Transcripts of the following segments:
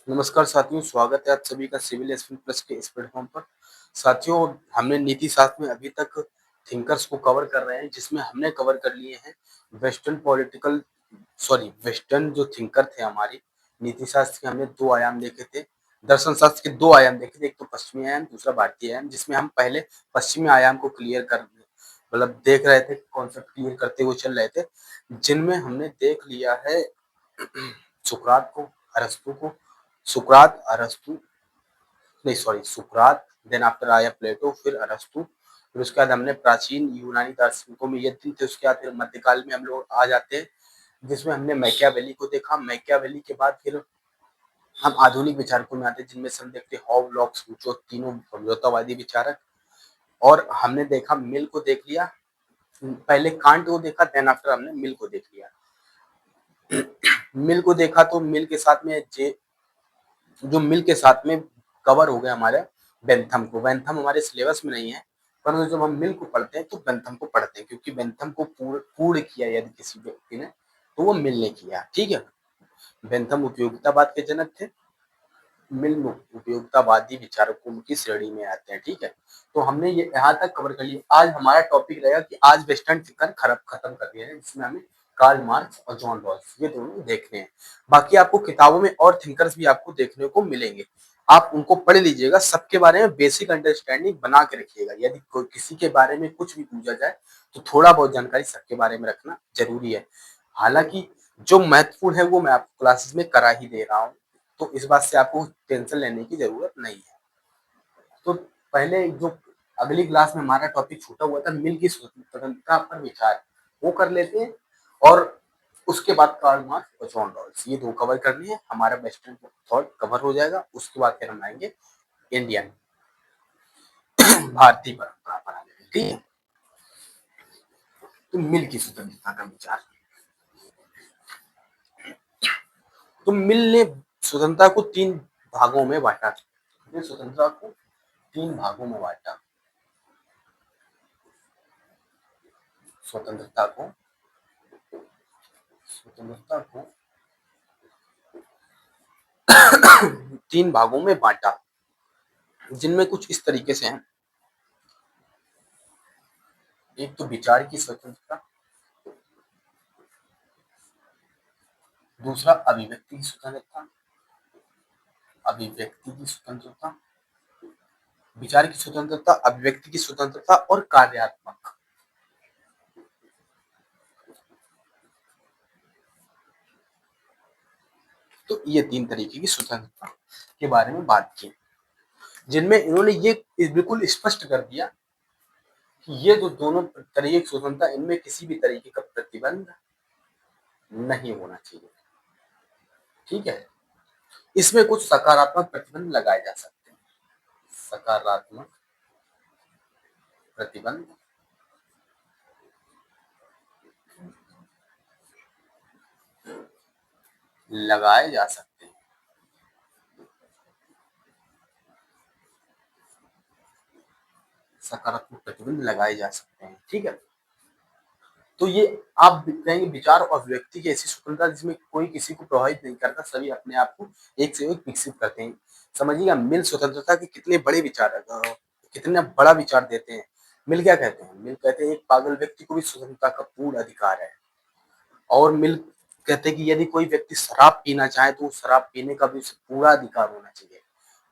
नमस्कार साथियों, स्वागत है आप सभी का सिविल एस्पिरेंट प्लस के इस प्लेटफॉर्म पर। साथियों, हमने नीति शास्त्र में अभी तक थिंकर्स को कवर कर रहे हैं, जिसमें हमने कवर कर लिए हैं वेस्टर्न जो थिंकर थे हमारी नीति शास्त्र के। हमने 2 आयाम देखे थे, दर्शन शास्त्र के 2 आयाम देखे थे, एक तो पश्चिमी आयाम, दूसरा भारतीय आयाम, जिसमें हम पहले पश्चिमी आयाम को क्लियर कर देख रहे थे, कॉन्सेप्ट क्लियर करते हुए चल रहे थे, जिनमें हमने देख लिया है सुकरात को, अरस्तु को, सुकरात अरस्तु नहीं सॉरी सुकरात, देन आफ्टर आया प्लेटो, फिर अरस्तु, फिर उसके बाद हमने प्राचीन यूनानी दार्शनिकों में ये दिन थे। उसके बाद फिर मध्यकाल में हम लोग आ जाते हैं, जिसमें हमने मैकियावेली को देखा। मैकियावेली के बाद फिर हम आधुनिक विचारकों में आते हैं, जिनमें से हम देखते हैं हॉब, लॉक्स, रूसो, तीनों समझौतावादी विचारक। और हमने देखा मिल को देख लिया, पहले कांट को देखा, देन आफ्टर हमने मिल को देख लिया। मिल को देखा तो मिल के साथ में जो मिल के साथ में कवर हो गया हमारे बेंथम को। बेंथम हमारे सिलेबस में नहीं है, परंतु जब हम मिल को पढ़ते हैं तो बेंथम को पढ़ते हैं, क्योंकि बेंथम को पूर्ण किया यदि किसी व्यक्ति ने तो वो मिल ने किया। ठीक है, बेंथम उपयोगितावाद के जनक थे, मिल उपयोगितावादी विचारकों की श्रेणी में आते हैं। ठीक है, तो हमने ये यहाँ तक कवर कर लिया। आज हमारा टॉपिक रहेगा कि आज वेस्टर्न थिंकर खत्म कर दिया है, जिसमें हमें कार्ल मार्क्स और जॉन रॉल्स ये दोनों देखने हैं। बाकी आपको किताबों में और थिंकर्स भी आपको देखने को मिलेंगे, आप उनको पढ़ लीजिएगा, सबके बारे में बेसिक अंडरस्टैंडिंग बना के रखिएगा। यदि कोई किसी के बारे में कुछ भी पूछा जाए तो थोड़ा बहुत जानकारी सबके बारे में रखना जरूरी है। हालांकि जो महत्वपूर्ण है वो मैं आपको क्लासेस में करा ही दे रहा हूँ, तो इस बात से आपको टेंशन लेने की जरूरत नहीं है। तो पहले जो अगली क्लास में हमारा टॉपिक छूटा हुआ था मिल की स्वतंत्रता पर विचार, वो कर लेते हैं, और उसके बाद कार्ल मार्क्स और जॉन रॉल्स ये दो कवर करनी है। हमारा वेस्टर्न थॉट कवर हो जाएगा। उसके बाद फिर हम आएंगे इंडियन भारतीय परंपरा पर आगे। ठीक है, तो मिल की स्वतंत्रता का विचार। तो मिल ने स्वतंत्रता को 3 भागों में बांटा। स्वतंत्रता को 3 भागों में बांटा। स्वतंत्रता को स्वतंत्रता को 3 भागों में बांटा, जिनमें कुछ इस तरीके से हैं। एक तो विचार की स्वतंत्रता, दूसरा अभिव्यक्ति की स्वतंत्रता, अभिव्यक्ति की स्वतंत्रता, विचार की स्वतंत्रता, अभिव्यक्ति की स्वतंत्रता और कार्यात्मक। तो ये 3 तरीके की स्वतंत्रता के बारे में बात की, जिनमें इन्होंने ये बिल्कुल स्पष्ट कर दिया कि ये जो दोनों तरीके की स्वतंत्रता, इनमें किसी भी तरीके का प्रतिबंध नहीं होना चाहिए। ठीक है, इसमें कुछ सकारात्मक प्रतिबंध लगाए जा सकते हैं। सकारात्मक प्रतिबंध लगाए जा सकते हैं। सकारात्मक प्रतिबंध लगाए जा सकते हैं। ठीक है, तो ये आप कहेंगे विचार और व्यक्ति की ऐसी स्वतंत्रता जिसमें कोई किसी को प्रभावित नहीं करता, सभी अपने आप को एक से एक विकसित करते हैं। समझिएगा, मिल स्वतंत्रता के कितने बड़े विचार, कितना बड़ा विचार देते हैं। मिल क्या कहते हैं? मिल कहते हैं एक पागल व्यक्ति को भी स्वतंत्रता का पूर्ण अधिकार है। और मिल कहते हैं कि यदि कोई व्यक्ति शराब पीना चाहे तो शराब पीने का भी उसे पूरा अधिकार होना चाहिए।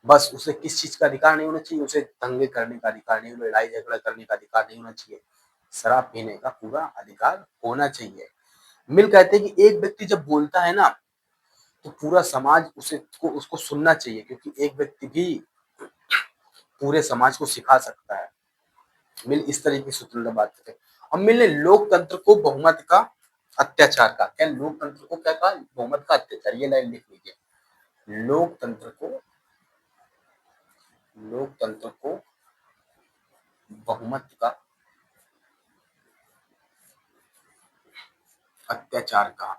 बस उसे किस चीज का अधिकार नहीं होना चाहिए? उसे दंगे करने का अधिकार नहीं, लड़ाई झगड़ा करने का अधिकार नहीं होना चाहिए। शराब पीने का पूरा अधिकार होना चाहिए। मिल कहते हैं कि एक व्यक्ति जब बोलता है ना, तो पूरा समाज उसको सुनना चाहिए, क्योंकि एक व्यक्ति भी पूरे समाज को सिखा सकता है। मिल इस तरीके की स्वतंत्र बात करते हैं। अब मिल ने लोकतंत्र को बहुमत का अत्याचार का, क्या लोकतंत्र को क्या कहा? बहुमत का अत्याचार। ये लाइन लिख लीजिए, लोकतंत्र को बहुमत का अत्याचार का।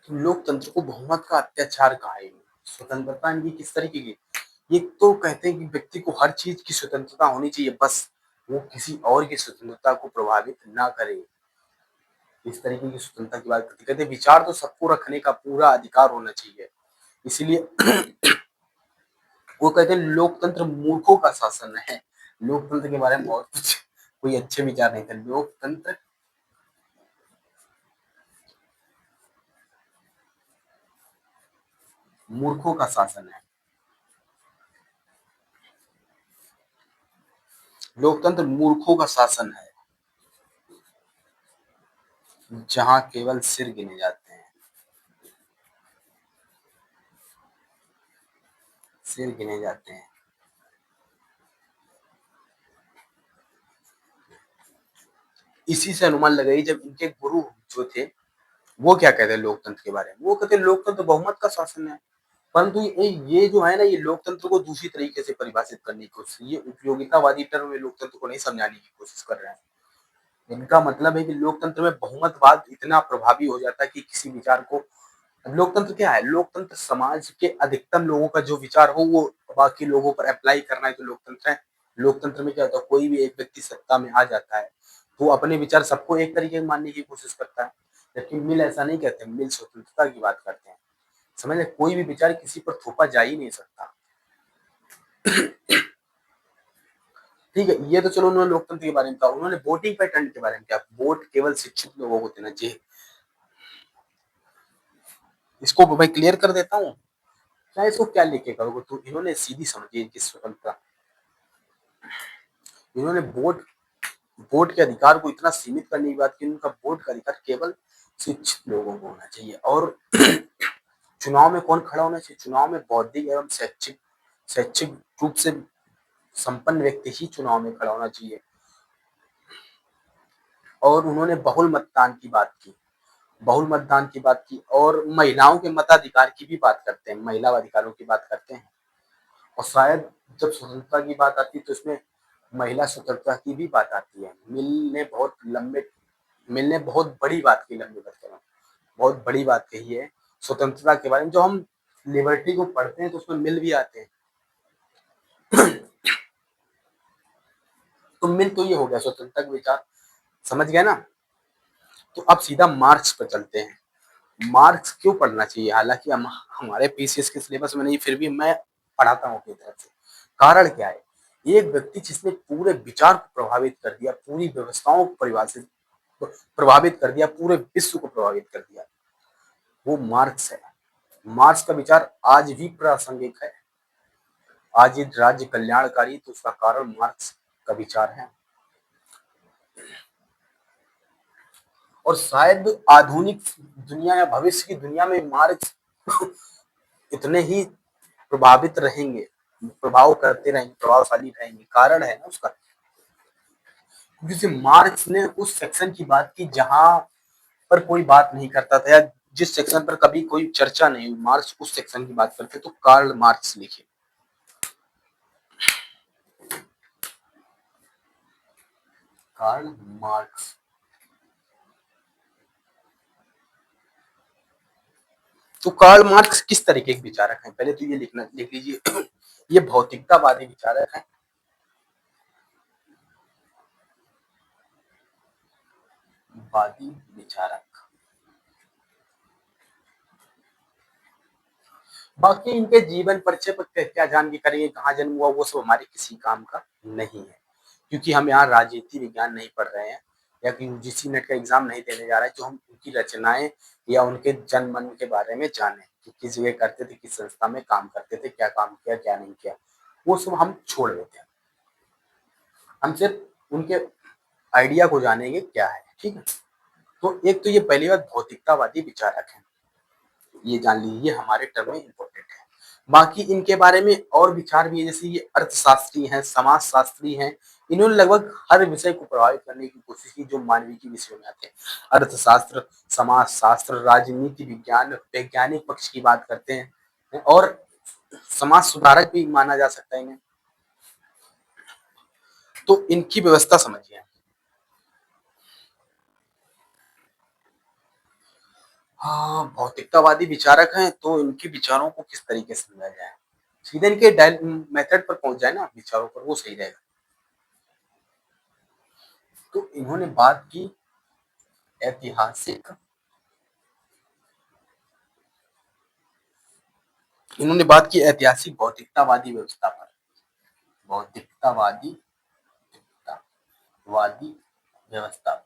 लोकतंत्र को बहुमत का अत्याचार कहा है। स्वतंत्रता इनकी किस तरीके की? ये तो कहते हैं कि व्यक्ति को हर चीज की स्वतंत्रता होनी चाहिए, बस वो किसी और की स्वतंत्रता को प्रभावित ना करे। इस तरीके की स्वतंत्रता की बात करते कहते विचार तो सबको रखने का पूरा अधिकार होना चाहिए। इसीलिए वो कहते हैं लोकतंत्र मूर्खों का शासन है। लोकतंत्र के बारे में बहुत कुछ कोई अच्छे विचार नहीं थे। लोकतंत्र मूर्खों का शासन है। लोकतंत्र मूर्खों का शासन है जहां केवल सिर गिने जाते हैं। सिर गिने जाते हैं। इसी से अनुमान लगाई जब इनके गुरु जो थे वो क्या कहते हैं लोकतंत्र के बारे में। वो कहते हैं लोकतंत्र बहुमत का शासन है। परंतु ये जो है ना ये लोकतंत्र को दूसरी तरीके से परिभाषित करने की कोशिश, ये उपयोगितावादी टर्म में लोकतंत्र को नहीं समझाने की कोशिश कर रहे हैं। इनका मतलब है कि लोकतंत्र में बहुमतवाद इतना प्रभावी हो जाता है कि किसी विचार को, लोकतंत्र क्या है, लोकतंत्र समाज के अधिकतम लोगों का जो विचार हो वो बाकी लोगों पर अप्लाई करना है तो लोकतंत्र है। लोकतंत्र में क्या होता है, कोई भी एक व्यक्ति सत्ता में आ जाता है तो वो अपने विचार सबको एक तरीके से मानने की कोशिश करता है। जबकि मिल ऐसा नहीं कहते, मिल स्वतंत्रता की बात करते हैं। समझ ले, कोई भी विचार किसी पर थोपा जा ही नहीं सकता। ठीक है, ये तो चलो उन्होंने लोकतंत्र के बारे में कहा। उन्होंने वोटिंग पैटर्न के बारे में क्या, वोट केवल शिक्षित लोगों को देना चाहिए। इसको मैं क्लियर कर देता हूँ, क्या इसको क्या लेके करोगे तो इन्होंने सीधी समझी इनकी स्वतंत्रता। इन्होंने वोट वोट के अधिकार को इतना सीमित करने की बात की, उनका वोट का अधिकार केवल शिक्षित लोगों को होना चाहिए। और चुनाव में कौन खड़ा होना चाहिए, चुनाव में बौद्धिक एवं शैक्षिक शैक्षिक रूप से संपन्न व्यक्ति ही चुनाव में खड़ा होना चाहिए। और उन्होंने बहुल मतदान की बात की, बहुल मतदान की बात की और महिलाओं के मताधिकार की भी बात करते हैं, महिला अधिकारों की बात करते हैं। और शायद जब स्वतंत्रता की बात आती है तो इसमें महिला स्वतंत्रता की भी बात आती है। मिल ने बहुत बड़ी बात की, लंबी बात कर रहा हूँ, बहुत बड़ी बात कही है स्वतंत्रता के बारे में। जो हम लिबर्टी को पढ़ते हैं तो उसमें मिल भी आते हैं। तो मिल तो ये हो गया स्वतंत्रता का विचार, समझ गया ना। तो अब सीधा मार्क्स पर चलते हैं। मार्क्स क्यों पढ़ना चाहिए, हालांकि हम हमारे पीसीएस के सिलेबस में नहीं, फिर भी मैं पढ़ाता हूँ अपनी तरफ से। कारण क्या है, एक व्यक्ति जिसने पूरे विचार को प्रभावित कर दिया, पूरी व्यवस्थाओं को परिभाषित प्रभावित कर दिया, पूरे विश्व को प्रभावित कर दिया, वो मार्क्स है। मार्क्स का विचार आज भी प्रासंगिक है। आज ये राज्य कल्याणकारी तो उसका कारण मार्क्स का विचार है। और शायद आधुनिक दुनिया या भविष्य की दुनिया में मार्क्स इतने ही प्रभावित रहेंगे, प्रभाव करते रहेंगे, प्रभावशाली रहेंगे। कारण है ना उसका, क्योंकि मार्क्स ने उस सेक्शन की बात की जहां पर कोई बात नहीं करता था, या जिस सेक्शन पर कभी कोई चर्चा नहीं हुई, मार्क्स उस सेक्शन की बात करते। तो कार्ल मार्क्स लिखे, कार्ल मार्क्स। तो कार्ल मार्क्स किस तरीके के विचारक हैं, पहले तो ये लिख लीजिए। ये भौतिकतावादी विचारक हैं। वादी विचारक। बाकी इनके जीवन परिचय पर क्या जान के करेंगे, कहाँ जन्म हुआ, वो सब हमारे किसी काम का नहीं है। क्योंकि हम यहाँ राजनीति विज्ञान नहीं पढ़ रहे हैं या कि यूजीसी नेट का एग्जाम नहीं देने जा रहे हैं जो हम उनकी रचनाएं या उनके जन मन के बारे में जाने कि किस जगह करते थे, किस संस्था में काम करते थे, क्या काम किया क्या नहीं किया, वो सब हम छोड़ देते हैं। हम सिर्फ उनके आइडिया को जानेंगे क्या है। ठीक है, तो एक तो ये पहली बात भौतिकतावादी विचारक है, ये जान लीजिए, हमारे टर्म में इम्पोर्टेंट है। बाकी इनके बारे में और विचार भी है, जैसे ये अर्थशास्त्री हैं, समाजशास्त्री हैं। इन्होंने लगभग हर विषय को प्रभावित करने की कोशिश की जो मानवीय के विषयों में आते हैं। अर्थशास्त्र, समाजशास्त्र, राजनीति विज्ञान, वैज्ञानिक पक्ष की बात करते हैं और समाज सुधारक भी माना जा सकता है इन्हें। तो इनकी व्यवस्था समझिए। हाँ, भौतिकतावादी विचारक हैं तो इनके विचारों को किस तरीके से समझा जाए, सीधे इनके मेथड पर पहुंच जाए ना, विचारों पर, वो सही रहेगा। तो इन्होंने बात की ऐतिहासिक, इन्होंने बात की ऐतिहासिक भौतिकतावादी व्यवस्था पर, भौतिकतावादी वादी व्यवस्था।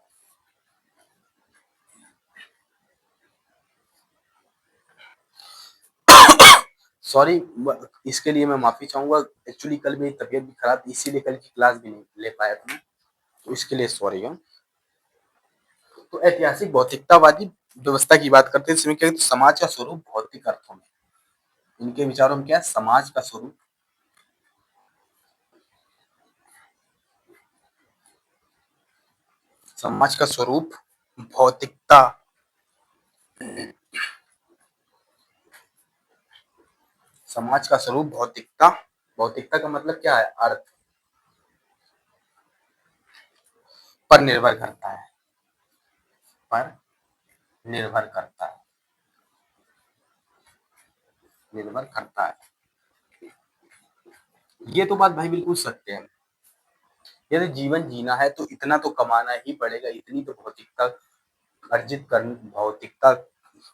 सॉरी, इसके लिए मैं माफी चाहूंगा। एक्चुअली कल मेरी तबीयत भी खराब थी, इसीलिए कल की क्लास भी नहीं ले पाया था मैं, तो इसके लिए सॉरी है। तो ऐतिहासिक भौतिकतावादी व्यवस्था की बात करते हैं, इसमें क्या है, तो समाज का स्वरूप भौतिक अर्थों में, इनके विचारों में क्या है, समाज का स्वरूप, समाज का स्वरूप भौतिकता, समाज का स्वरूप भौतिकता, भौतिकता का मतलब क्या है, अर्थ पर निर्भर करता है, पर निर्भर करता है, निर्भर करता है। ये तो बात भाई बिल्कुल सत्य है। यदि जीवन जीना है तो इतना तो कमाना ही पड़ेगा, इतनी तो भौतिकता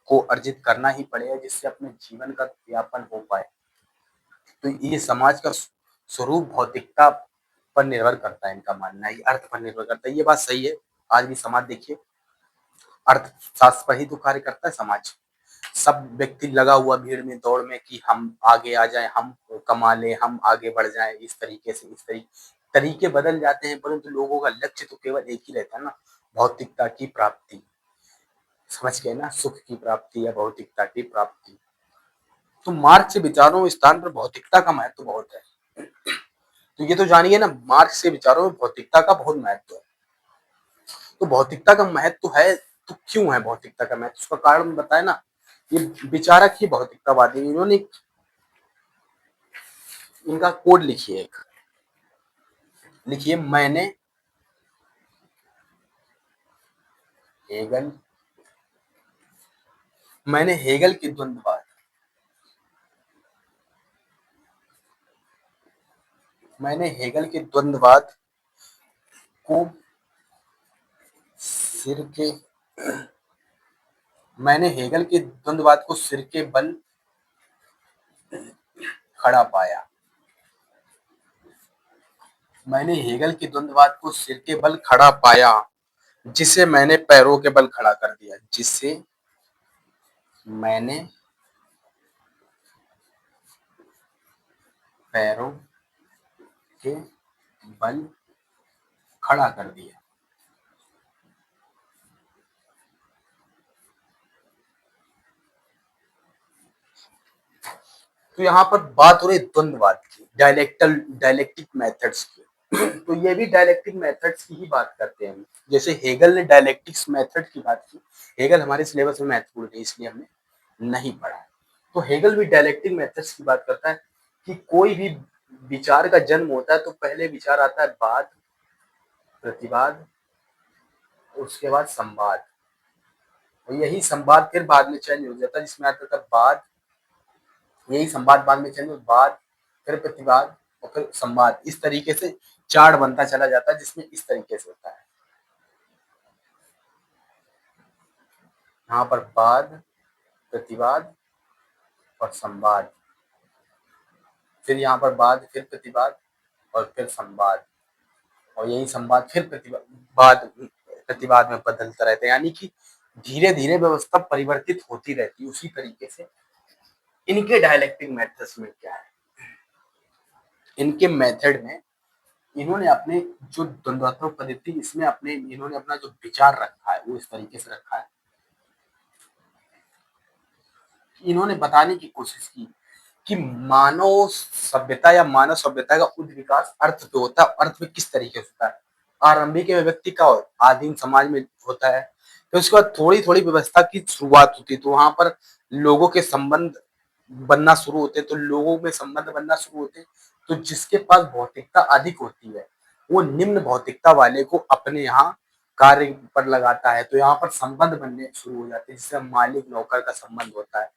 को अर्जित करना ही पड़ेगा, जिससे अपने जीवन का यापन हो पाए। तो ये समाज का स्वरूप भौतिकता पर निर्भर करता है, इनका मानना है, अर्थ पर निर्भर करता है। ये बात सही है। आज भी समाज देखिए अर्थशास्त्र पर ही तो कार्य करता है समाज। सब व्यक्ति लगा हुआ भीड़ में, दौड़ में कि हम आगे आ जाएं, हम कमा लें, हम आगे बढ़ जाएं, इस तरीके से, इस तरीके बदल जाते हैं, परंतु लोगों का लक्ष्य तो केवल एक ही रहता है ना, भौतिकता की प्राप्ति। समझ गए ना, सुख की प्राप्ति या भौतिकता की प्राप्ति। तो मार्क्स के विचारों स्थान पर भौतिकता का महत्व बहुत है। तो ये तो जानिए ना, मार्क्स के विचारों में भौतिकता का बहुत महत्व है। तो भौतिकता का महत्व है, तो क्यों है भौतिकता का महत्व, उसका कारण बताए ना। ये विचारक ही भौतिकतावादी, इन्होंने इनका कोड लिखिए, एक लिखिए, हेगल मैंने हेगल के द्वंद्ववाद, मैंने हेगल के द्वंद्ववाद को सिर के मैंने हेगल के द्वंद्ववाद को सिर के बल खड़ा पाया, मैंने हेगल के द्वंद्ववाद को सिर के बल खड़ा पाया, जिसे मैंने पैरों के बल खड़ा कर दिया, जिसे मैंने पैरों के बल खड़ा कर दिया। तो यहाँ पर बात हो रही द्वंद्ववाद की, डायलेक्टिक मेथड्स की। तो ये भी डायलेक्टिक मेथड्स की ही बात करते हैं हम। जैसे हेगल ने डायलेक्टिक्स मेथड की बात की, हेगल हमारे सिलेबस में महत्वपूर्ण है, इसलिए हमने नहीं पढ़ा है। तो हेगल भी डायलेक्टिक मेथड्स की बात करता है कि कोई भी विचार का जन्म होता है तो पहले विचार आता है, बाद प्रतिवाद, उसके बाद संवाद, और यही संवाद फिर बाद में चेंज हो जाता है, जिसमें आता था बाद, यही संवाद बाद में चेंज, बाद फिर प्रतिवाद और फिर संवाद, इस तरीके से चार्ट बनता चला जाता है, जिसमें इस तरीके से होता है, यहाँ पर बाद, प्रतिवाद और संवाद, फिर यहाँ पर बाद, फिर प्रतिवाद और फिर संवाद, और यही संवाद फिर प्रतिवाद, प्रतिवाद में बदलता रहता है। यानी कि धीरे धीरे व्यवस्था परिवर्तित होती रहती है। उसी तरीके से इनके डायलेक्टिक मेथड्स में क्या है, इनके मेथड में इन्होंने अपने जो द्वंद्वात्मक पद्धति, इसमें अपने इन्होंने अपना जो विचार रखा है वो इस तरीके से रखा है, इन्होंने बताने की कोशिश की कि मानव सभ्यता या मानव सभ्यता का उद्विकास अर्थ पे होता है, अर्थ में किस तरीके से होता है। आरंभिक व्यक्ति का आदिम समाज में होता है, फिर उसके बाद थोड़ी थोड़ी व्यवस्था की शुरुआत होती है, तो वहां पर लोगों के संबंध बनना शुरू होते, तो लोगों में संबंध बनना शुरू होते, तो जिसके पास भौतिकता अधिक होती है वो निम्न भौतिकता वाले को अपने यहाँ कार्य पर लगाता है, तो यहाँ पर संबंध बनने शुरू हो जाते हैं, जिससे मालिक नौकर का संबंध होता है।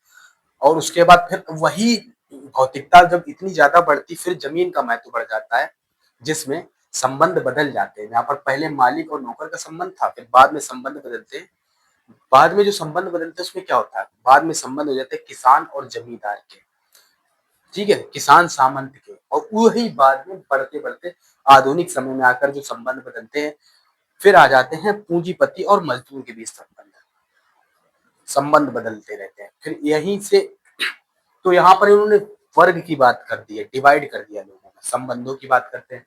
और उसके बाद फिर वही भौतिकता जब इतनी ज्यादा बढ़ती, फिर जमीन का महत्व बढ़ जाता है, जिसमें संबंध बदल जाते हैं। जहाँ पर पहले मालिक और नौकर का संबंध था, फिर बाद में संबंध बदलते हैं। बाद में जो संबंध बदलते हैं उसमें क्या होता है, बाद में संबंध हो जाते हैं किसान और जमींदार के, ठीक है, किसान सामंत के, और वही बाद में बढ़ते बढ़ते आधुनिक समय में आकर जो संबंध बदलते हैं, फिर आ जाते हैं पूंजीपति और मजदूर के बीच संबंध। संबंध बदलते रहते हैं। फिर यहीं से तो यहाँ पर इन्होंने वर्ग की बात कर दी है, डिवाइड कर दिया लोगों में, संबंधों की बात करते हैं।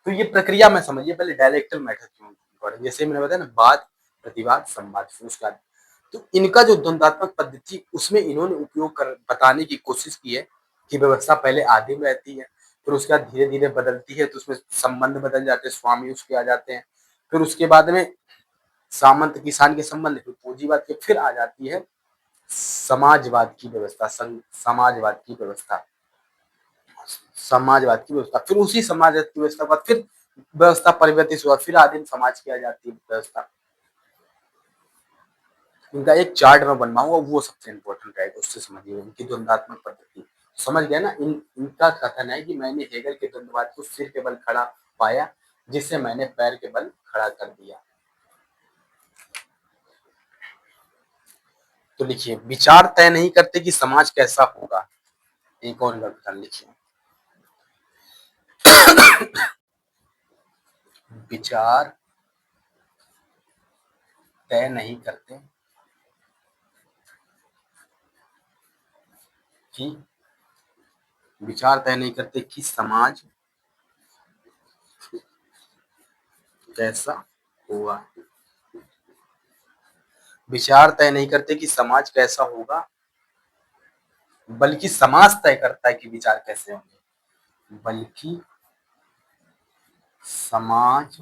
तो ये प्रक्रिया में समझिए पहले डायलेक्टल मेथड क्यों पढ़े, जैसे मैंने बताया ना, वाद प्रतिवाद संवाद, फिर उसके बाद तो इनका जो द्वंद्वात्मक पद्धति उसमें इन्होंने उपयोग कर बताने की कोशिश की है कि व्यवस्था पहले आदिम रहती है, फिर उसके बाद धीरे धीरे बदलती है, तो उसमें संबंध बदल जाते हैं, स्वामी उसके आ जाते हैं, फिर उसके बाद में सामंत किसान के संबंध, फिर पूंजीवाद के, फिर आ जाती है समाजवाद की व्यवस्था, समाजवाद की व्यवस्था, समाजवाद की व्यवस्था, फिर उसी समाजवाद की व्यवस्था के बाद फिर व्यवस्था परिवर्तित हुआ, फिर आदिम समाज की आ जाती है व्यवस्था। इनका एक चार्ट मैं बनवाऊंगा, वो सबसे इंपॉर्टेंट रहेगा, उससे समझिए इनकी द्वंद्वात्मक पद्धति। समझ गया ना। इनका कथन है कि मैंने हेगल के द्वंद्ववाद को सिर के बल खड़ा पाया, जिससे मैंने पैर के बल खड़ा कर दिया। तो लिखिए, विचार तय नहीं करते कि समाज कैसा होगा। एक और कथन लिखिए, विचार तय नहीं करते कि विचार तय नहीं करते कि समाज कैसा होगा। विचार तय नहीं करते कि समाज कैसा होगा, बल्कि समाज तय करता है कि विचार कैसे होंगे। बल्कि समाज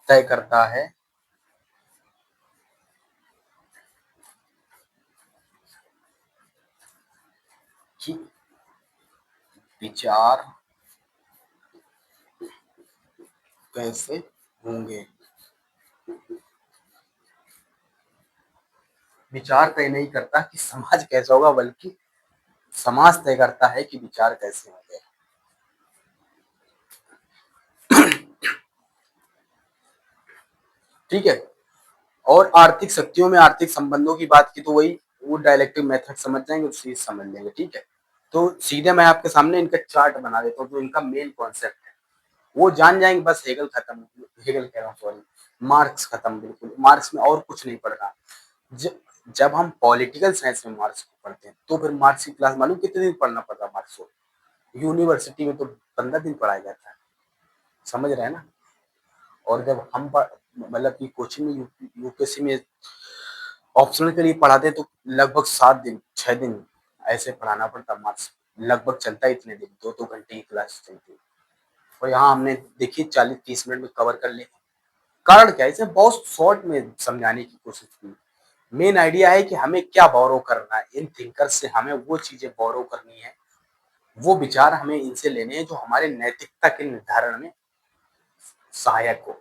तय करता है कि विचार कैसे होंगे। विचार तय नहीं करता कि समाज कैसा होगा, बल्कि समाज तय करता है कि विचार कैसे होंगे। ठीक है। और आर्थिक शक्तियों में आर्थिक संबंधों की बात की तो वही वो डायलेक्टिक मेथड समझ जाएंगे, उसी समझ लेंगे। ठीक है। तो सीधे मैं आपके सामने इनका चार्ट बना देता हूँ, जो इनका मेन कॉन्सेप्ट है वो जान जाएंगे। बस हेगल खत्म, हेगल कह रहा हूँ सॉरी, मार्क्स खत्म। बिल्कुल मार्क्स में और कुछ नहीं पढ़ना। जब हम पॉलिटिकल साइंस में मार्क्स को पढ़ते हैं तो फिर मार्क्स की क्लास मालूम कितने दिन पढ़ना पड़ता है मार्क्स को, यूनिवर्सिटी में तो 15 दिन पढ़ाया जाता है। समझ रहे हैं ना। और जब हम मतलब कि कोचिंग में यूपीएससी में ऑप्शनल के लिए पढ़ाते हैं तो लगभग 7 दिन 6 दिन ऐसे पढ़ाना पड़ता। मार्क्स लगभग चलता है इतने दिन, 2-2 घंटे की क्लास चलती है। और यहाँ हमने देखिए 40-30 मिनट में कवर कर ले। कारण क्या है, इसे बहुत शॉर्ट में समझाने की कोशिश की। मेन आइडिया है कि हमें क्या बोरो करना है, इन थिंकर से हमें वो चीजें बोरो करनी है, वो विचार हमें इनसे लेने हैं जो हमारे नैतिकता के निर्धारण में सहायक हो।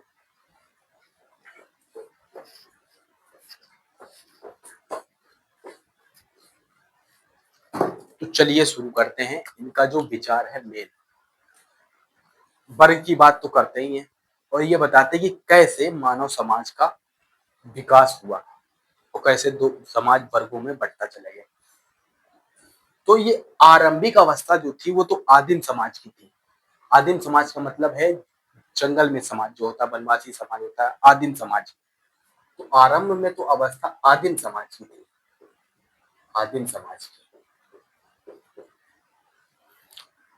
तो चलिए शुरू करते हैं। इनका जो विचार है मेन, वर्ग की बात तो करते ही हैं और ये बताते हैं कि कैसे मानव समाज का विकास हुआ और कैसे दो समाज वर्गों में बढ़ता चला गया। तो ये आरंभिक अवस्था जो थी वो तो आदिम समाज की थी। आदिम समाज का मतलब है जंगल में समाज जो होता है, वनवासी समाज होता है, आदिम समाज। तो आरंभ में तो अवस्था आदिम समाज की थी, आदिम समाज की।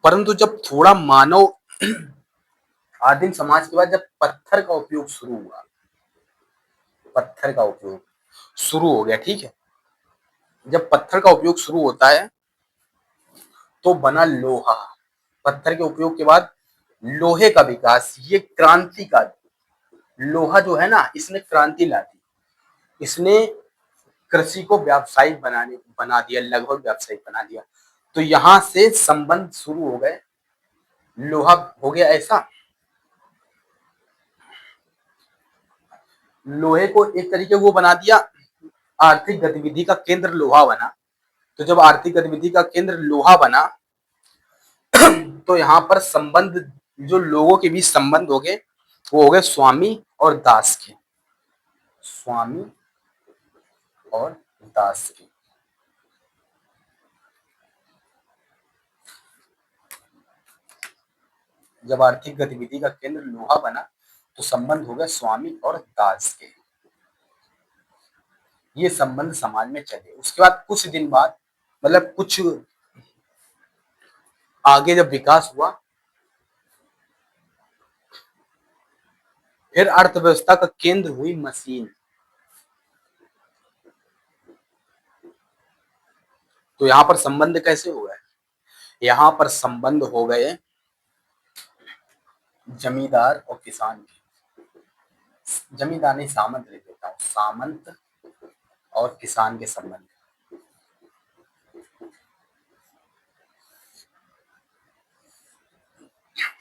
परंतु जब थोड़ा मानव आदिम समाज के बाद जब पत्थर का उपयोग शुरू हुआ, पत्थर का उपयोग शुरू हो गया, ठीक है। जब पत्थर का उपयोग शुरू होता है तो बना लोहा। पत्थर के उपयोग के बाद लोहे का विकास, ये क्रांति का, लोहा जो है ना इसने क्रांति ला दी। इसने कृषि को व्यावसायिक बना दिया, लगभग व्यावसायिक बना दिया। तो यहां से संबंध शुरू हो गए। लोहा हो गया ऐसा, लोहे को एक तरीके वो बना दिया, आर्थिक गतिविधि का केंद्र लोहा बना। तो जब आर्थिक गतिविधि का केंद्र लोहा बना तो यहाँ पर संबंध जो लोगों के बीच संबंध हो गए वो हो गए स्वामी और दास के, स्वामी और दास के। जब आर्थिक गतिविधि का केंद्र लोहा बना तो संबंध हो गए स्वामी और दास के। ये संबंध समाज में चले। उसके बाद कुछ दिन बाद, मतलब कुछ आगे जब विकास हुआ, फिर अर्थव्यवस्था का केंद्र हुई मशीन। तो यहाँ पर संबंध कैसे हुआ है? यहाँ पर संबंध हो गए जमींदार और किसान के। जमींदार नहीं, सामंत लिख देता हूँ, सामंत और किसान के संबंध।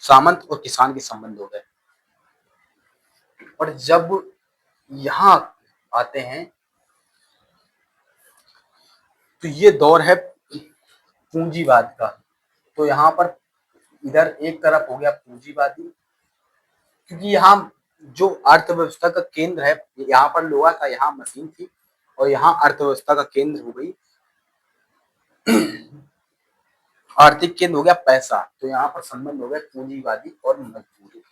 सामंत और किसान के संबंध हो गए। और जब यहाँ आते हैं तो ये दौर है पूंजीवाद का। तो यहाँ पर इधर एक तरफ हो गया पूंजीवादी, क्योंकि यहाँ जो अर्थव्यवस्था का केंद्र है, यहाँ पर लोहा था, यहाँ मशीन थी, और यहाँ अर्थव्यवस्था का केंद्र हो गई, आर्थिक केंद्र हो गया पैसा। तो यहाँ पर संबंध हो गया पूंजीवादी और मजदूरी।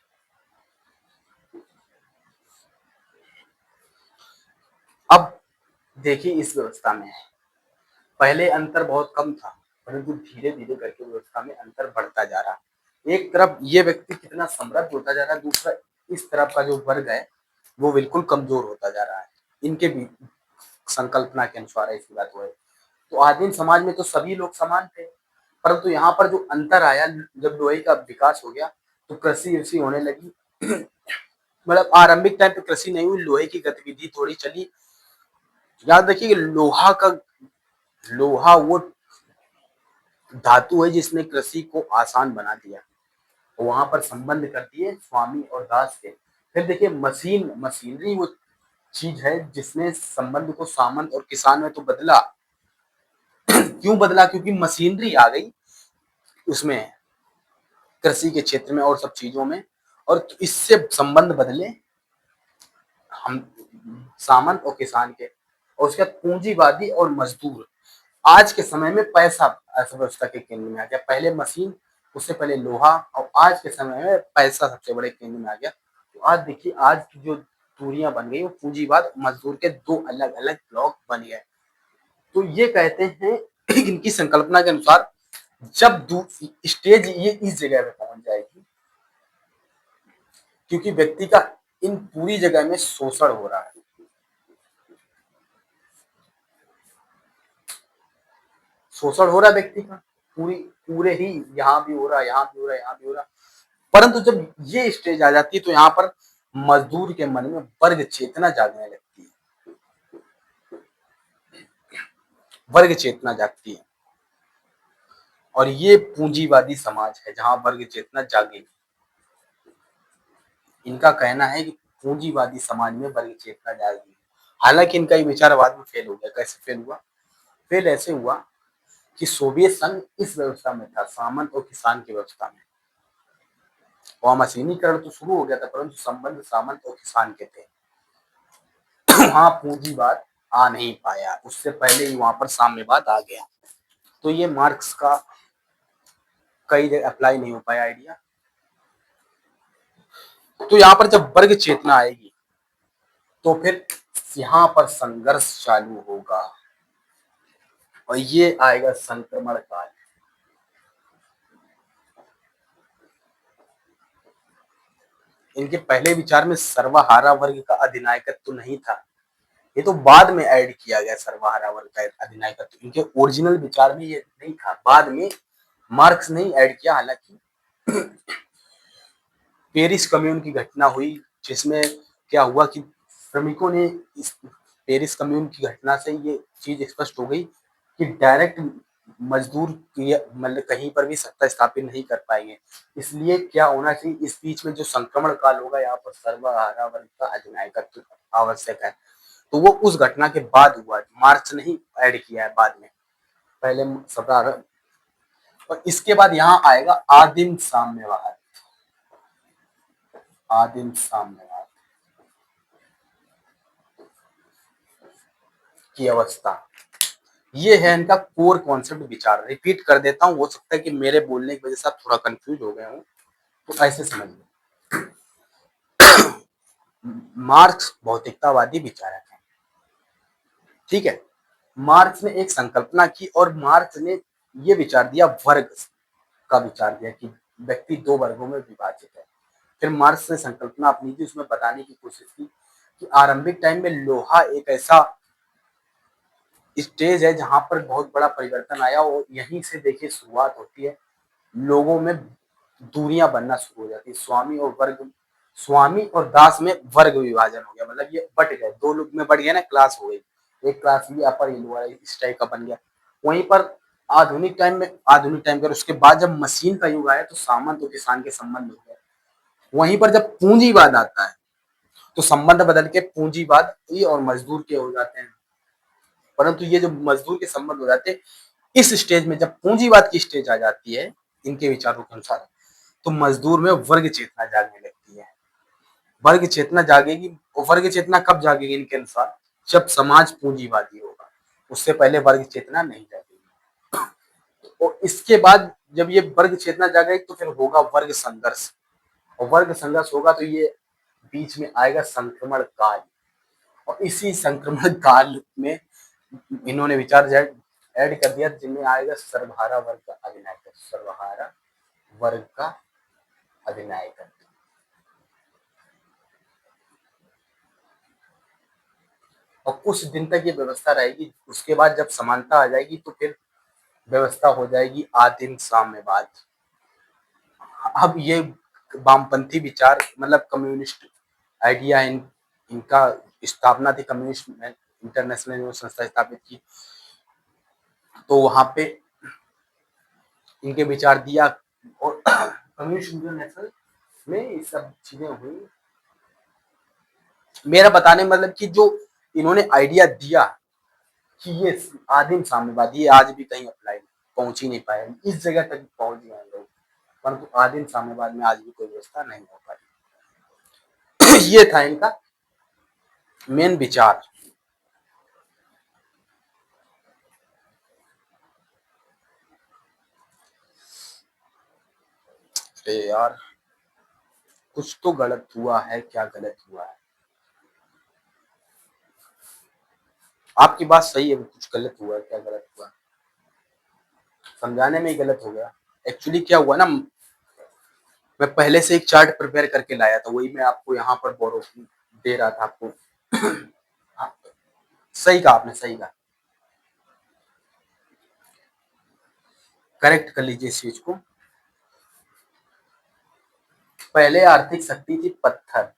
अब देखिए इस व्यवस्था में पहले अंतर बहुत कम था, परंतु धीरे धीरे करके व्यवस्था में अंतर बढ़ता जा रहा है। एक तरफ ये व्यक्ति कितना समृद्ध होता जा रहा है, दूसरा इस तरफ का जो वर्ग है वो बिल्कुल कमजोर होता जा रहा है। इनके भी संकल्पना के अनुसार ऐसी बात हुई। तो आदिम समाज में तो सभी लोग समान थे, परंतु यहाँ पर जो अंतर आया जब लोहे का विकास हो गया तो कृषि ऋषि होने लगी। मतलब आरंभिक टाइम पे कृषि नहीं हुई, लोहे की गतिविधि थोड़ी चली। याद रखिए कि लोहा वो धातु है जिसने कृषि को आसान बना दिया। तो वहां पर संबंध कर दिए स्वामी और दास के। फिर देखिए मशीनरी वो चीज है जिसने संबंध को सामंत और किसान में तो बदला। क्यों बदला? क्योंकि मशीनरी आ गई उसमें, कृषि के क्षेत्र में और सब चीजों में, और इससे संबंध बदले हम सामंत और किसान के। और उसके बाद पूंजीवादी और मजदूर। आज के समय में पैसा अर्थव्यवस्था के केंद्र में आ गया। पहले मशीन, उससे पहले लोहा, और आज के समय में पैसा सबसे बड़े केंद्र में आ गया। तो आज देखिए आज की जो दूरियां बन गई वो पूंजीवाद मजदूर के दो अलग अलग ब्लॉक बन गए। तो ये कहते हैं इनकी संकल्पना के अनुसार जब स्टेज ये इस जगह पे पहुंच जाएगी, क्योंकि व्यक्ति का इन पूरी जगह में शोषण हो रहा है। शोषण हो रहा है व्यक्ति का, पूरी पूरे ही, यहाँ भी हो रहा है, यहाँ भी हो रहा है, यहाँ भी हो रहा है। परंतु जब ये स्टेज आ जाती है तो यहाँ पर मजदूर के मन में वर्ग चेतना जागने लगती है। वर्ग चेतना जागती है, और ये पूंजीवादी समाज है जहां वर्ग चेतना जागेगी। इनका कहना है कि पूंजीवादी समाज में वर्ग चेतना जागेगी। हालांकि इनका ये विचार बाद में फेल हो गया। कैसे फेल हुआ? फेल ऐसे हुआ कि सोवियत संघ इस व्यवस्था में था, सामंत और किसान की व्यवस्था में। वहां मशीनीकरण तो शुरू हो गया था, परंतु संबंध सामंत और किसान के थे। वहां पूंजीवाद आ नहीं पाया, उससे पहले ही वहां पर साम्यवाद आ गया। तो ये मार्क्स का कई जगह अप्लाई नहीं हो पाया आइडिया। तो यहाँ पर जब वर्ग चेतना आएगी तो फिर यहाँ पर संघर्ष चालू होगा, और ये आएगा संक्रमण काल। इनके पहले विचार में सर्वहारा वर्ग का अधिनायकत्व तो नहीं था, ये तो बाद में ऐड किया गया सर्वहारा वर्ग का अधिनायकत्व। इनके ओरिजिनल विचार में ये नहीं था, बाद में मार्क्स ने ऐड किया। हालांकि पेरिस कम्यून की घटना हुई जिसमें क्या हुआ कि श्रमिकों ने इस पेरिस कम्यून की घटना से ये चीज स्पष्ट हो गई कि डायरेक्ट मजदूर मतलब कहीं पर भी सत्ता स्थापित नहीं कर पाएंगे। इसलिए क्या होना चाहिए, इस बीच में जो संक्रमण काल होगा यहाँ पर सर्वहारा वर्ग का अधिनायकत्व आवश्यक है। तो वो उस घटना के बाद हुआ, मार्च ने ही ऐड किया है बाद में, पहले 17। और इसके बाद यहाँ आएगा आदिम साम्यवाद। आदिम साम्यवाद की अवस्था, ये है इनका कोर कॉन्सेप्ट विचार। रिपीट कर देता हूँ, हो सकता है कि मेरे बोलने की वजह से आप थोड़ा कंफ्यूज हो गए हो, तो ऐसे समझ लो। मार्क्स भौतिकतावादी विचारक है, ठीक है। मार्क्स ने एक संकल्पना की और मार्क्स ने ये विचार दिया, वर्ग का विचार दिया कि व्यक्ति दो वर्गों में विभाजित है। फिर मार्क्स ने संकल्पना अपनी थी, उसमें बताने की कोशिश की कि आरंभिक टाइम में लोहा एक ऐसा स्टेज है जहां पर बहुत बड़ा परिवर्तन आया और यहीं से देखिए शुरुआत होती है, लोगों में दूरियां बनना शुरू हो जाती है। स्वामी और दास में वर्ग विभाजन हो गया, मतलब ये बट गए, दो लोग में बढ़ गया ना, क्लास हो गई, एक क्लास ये अपर ये लोअर इस टाइप का बन गया। वहीं पर आधुनिक टाइम पर उसके बाद जब मशीन का युग आया तो सामंत और किसान के संबंध हो गए। वहीं पर जब पूंजीवाद आता है तो संबंध बदल के पूंजीवाद और मजदूर के हो जाते हैं। परंतु ये जो मजदूर के संबंध हो जाते हैं, इस स्टेज में जब पूंजीवाद की स्टेज आ जाती है इनके विचारों के अनुसार, तो मजदूर में वर्ग चेतना जागने लगती है। वर्ग चेतना जागेगी, वर्ग चेतना कब जागेगी इनके अनुसार, जब समाज पूंजीवादी होगा, उससे पहले वर्ग चेतना नहीं जागेगी। और इसके बाद जब ये वर्ग चेतना जागेगी तो फिर होगा वर्ग संघर्ष, और वर्ग संघर्ष होगा तो ये बीच में आएगा संक्रमण काल, और इसी संक्रमण काल में इन्होंने विचार ऐड कर दिया जिनमें आएगा सर्वहारा वर्ग का अधिनायकत्व, सर्वहारा वर्ग का अधिनायकत्व। और कुछ दिन तक ये व्यवस्था रहेगी, उसके बाद जब समानता आ जाएगी तो फिर व्यवस्था हो जाएगी आदिम साम्यवाद। अब ये वामपंथी विचार, मतलब कम्युनिस्ट आइडिया, इनका स्थापना थी, कम्युनिस्ट इंटरनेशनल संस्था स्थापित की, तो वहां पे इनके विचार दिया और कम्युनिस्ट इंटरनेशनल में ये सब चीजें हुई। मेरा बताने मतलब कि जो इन्होंने आइडिया दिया कि ये आदिम साम्यवाद, ये आज भी कहीं अप्लाई पहुंच ही नहीं पाए, इस जगह तक पहुंच गए लोग, परंतु आदिम साम्यवाद में आज भी कोई व्यवस्था नहीं हो पाई। ये था इनका मेन विचार। अरे यार, कुछ तो गलत हुआ है, क्या गलत हुआ है? आपकी बात सही है, कुछ गलत हुआ है, क्या गलत हुआ? समझाने में ही गलत हो गया। एक्चुअली क्या हुआ ना, मैं पहले से एक चार्ट प्रिपेयर करके लाया था, वही मैं आपको यहाँ पर बोरो दे रहा था आपको। हाँ, सही कहा आपने, सही कहा। करेक्ट कर लीजिए इस चीज को। पहले आर्थिक शक्ति थी पत्थर,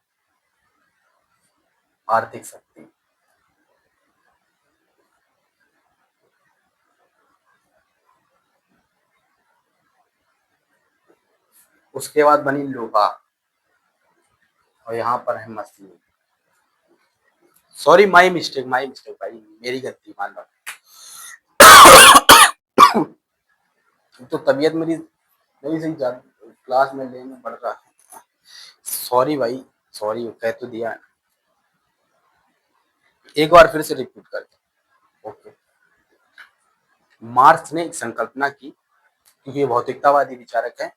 आर्थिक शक्ति। उसके बाद बनी लोहा, और यहाँ पर है मशीन। सॉरी, माई मिस्टेक भाई, मेरी गलती मान लो। तो तबीयत मेरी नहीं सही, क्लास में लेने पड़ रहा है। सॉरी भाई, सॉरी, कह तो दिया। एक बार फिर से रिपीट कर दो। ओके। मार्क्स ने एक संकल्पना की, क्योंकि ये भौतिकतावादी विचारक है,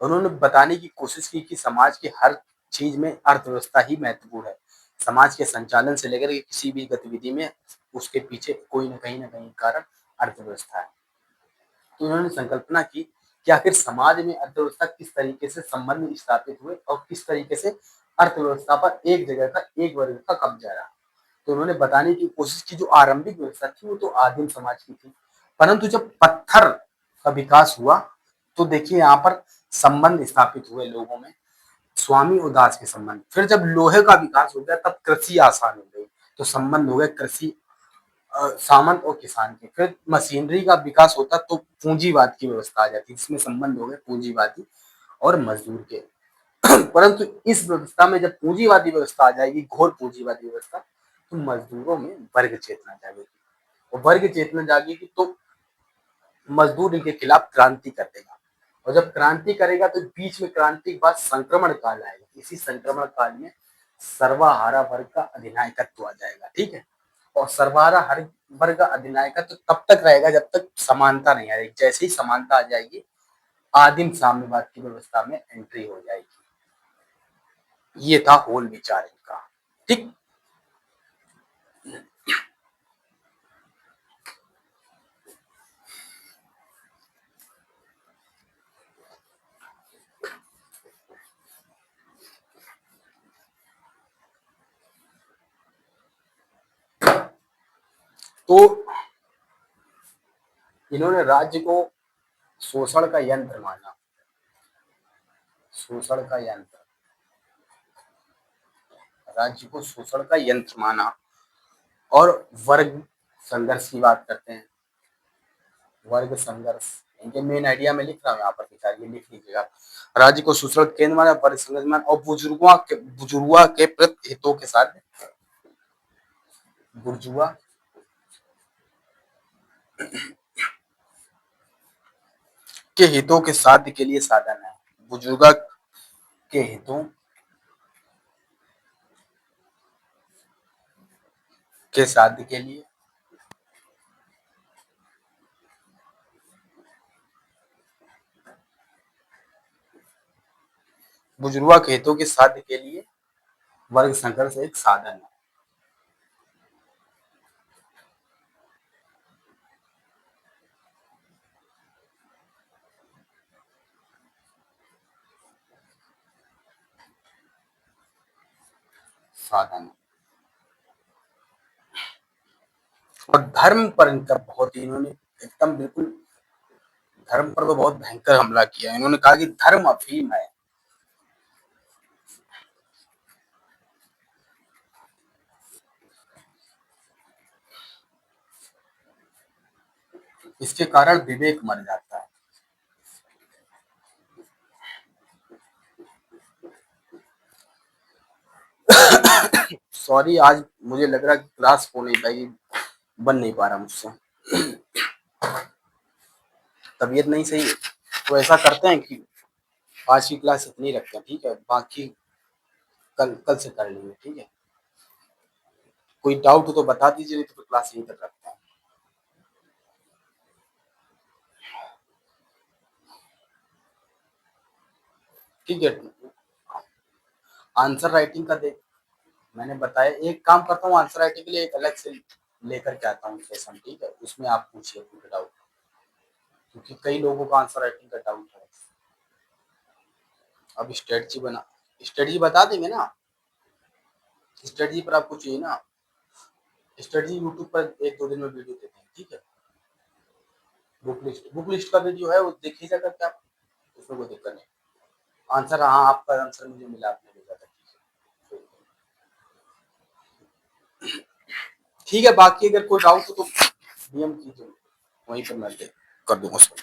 उन्होंने बताने की कोशिश की कि समाज की हर चीज में अर्थव्यवस्था ही महत्वपूर्ण है। समाज के संचालन से लेकर के किसी भी गतिविधि में उसके पीछे कोई ना कहीं कारण अर्थव्यवस्था है। तो उन्होंने संकल्पना की कि आखिर समाज में अर्थव्यवस्था किस तरीके से संबंध स्थापित हुए और किस तरीके से अर्थव्यवस्था पर एक जगह का, एक वर्ग का कब्जा रहा। तो उन्होंने बताने की कोशिश की जो आरंभिक व्यवस्था थी वो तो आदिम समाज की थी, परंतु जब पत्थर का विकास हुआ तो देखिए यहाँ पर संबंध स्थापित हुए लोगों में, स्वामी और दास के संबंध। फिर जब लोहे का विकास हो गया तब कृषि आसान हो गई, तो संबंध हो गए कृषि, सामंत और किसान के। फिर मशीनरी का विकास होता तो पूंजीवाद की व्यवस्था आ जाती, जिसमें संबंध हो गए पूंजीवादी और मजदूर के। परंतु इस व्यवस्था में जब पूंजीवादी व्यवस्था आ जाएगी, घोर पूंजीवादी व्यवस्था, तो मजदूरों में वर्ग चेतना जागेगी, और वर्ग चेतना जागेगी तो मजदूर इनके खिलाफ क्रांति कर देगा, और जब क्रांति करेगा तो बीच में क्रांति के बाद संक्रमण काल आएगा। इसी संक्रमण काल में सर्वहारा वर्ग का अधिनायकत्व आ जाएगा, ठीक है। और सर्वहारा हर वर्ग का अधिनायकत्व तब तक रहेगा जब तक समानता नहीं आएगी। जैसे ही समानता आ जाएगी, आदिम साम्यवाद की व्यवस्था में एंट्री हो जाएगी। ये था होल विचार इनका, ठीक। तो इन्होंने राज्य को शोषण का यंत्र माना, शोषण का यंत्र, राज्य को शोषण का यंत्र माना। और वर्ग संघर्ष की बात करते हैं, वर्ग संघर्ष, इनके मेन आइडिया में लिख रहा हूँ यहाँ पर विचार, ये लिख लीजिएगा। राज्य को शोषण केंद्र माना, वर्ग संघर्ष माना, और बुजुर्गों के प्रति हितों के साथ, बुर्जुआ के हितों के साध्य के लिए साधन है, बुजुर्ग के हितों के साध्य के लिए बुजुर्गों के हितों के साध्य के लिए वर्ग संघर्ष एक साधन है। साधन है। और धर्म पर इनका बहुत, इन्होंने एकदम बिल्कुल धर्म पर तो बहुत भयंकर हमला किया। इन्होंने कहा कि धर्म अफीम है। इसके कारण विवेक मर जाता है। सॉरी, आज मुझे लग रहा है कि क्लास हो नहीं पाएगी, बन नहीं पा रहा मुझसे, तबीयत नहीं सही है। तो ऐसा करते हैं कि आज की क्लास इतनी रखते हैं, ठीक है, बाकी कल कल से कर लेंगे, ठीक है। कोई डाउट हो तो बता दीजिए, नहीं तो फिर क्लास यहीं तक रखते हैं। ठीक है, आंसर राइटिंग का देख, मैंने बताया, एक काम करता हूँ, आंसर राइटिंग के लिए एक अलग से लेकर के आता हूँ सेशन, ठीक है, उसमें आप पूछिए पूरे डाउट, क्योंकि कई लोगों का आंसर राइटिंग का डाउट है। अब स्ट्रेटजी बता देंगे ना, स्ट्रेटजी पर आपको चाहिए ना, स्ट्रेटजी यूट्यूब पर 1-2 दिन में वीडियो देते हैं, ठीक है। बुक लिस्ट का वीडियो है, वो देखिए जा करके आप, उसमें कोई दिक्कत नहीं। आंसर, हाँ, आपका आंसर मुझे मिला, आपने भेजा था, ठीक है। बाकी अगर कोई डाउट हो तो डीएम कीजिए, वहीं पर मैं कर दूंगा उसको।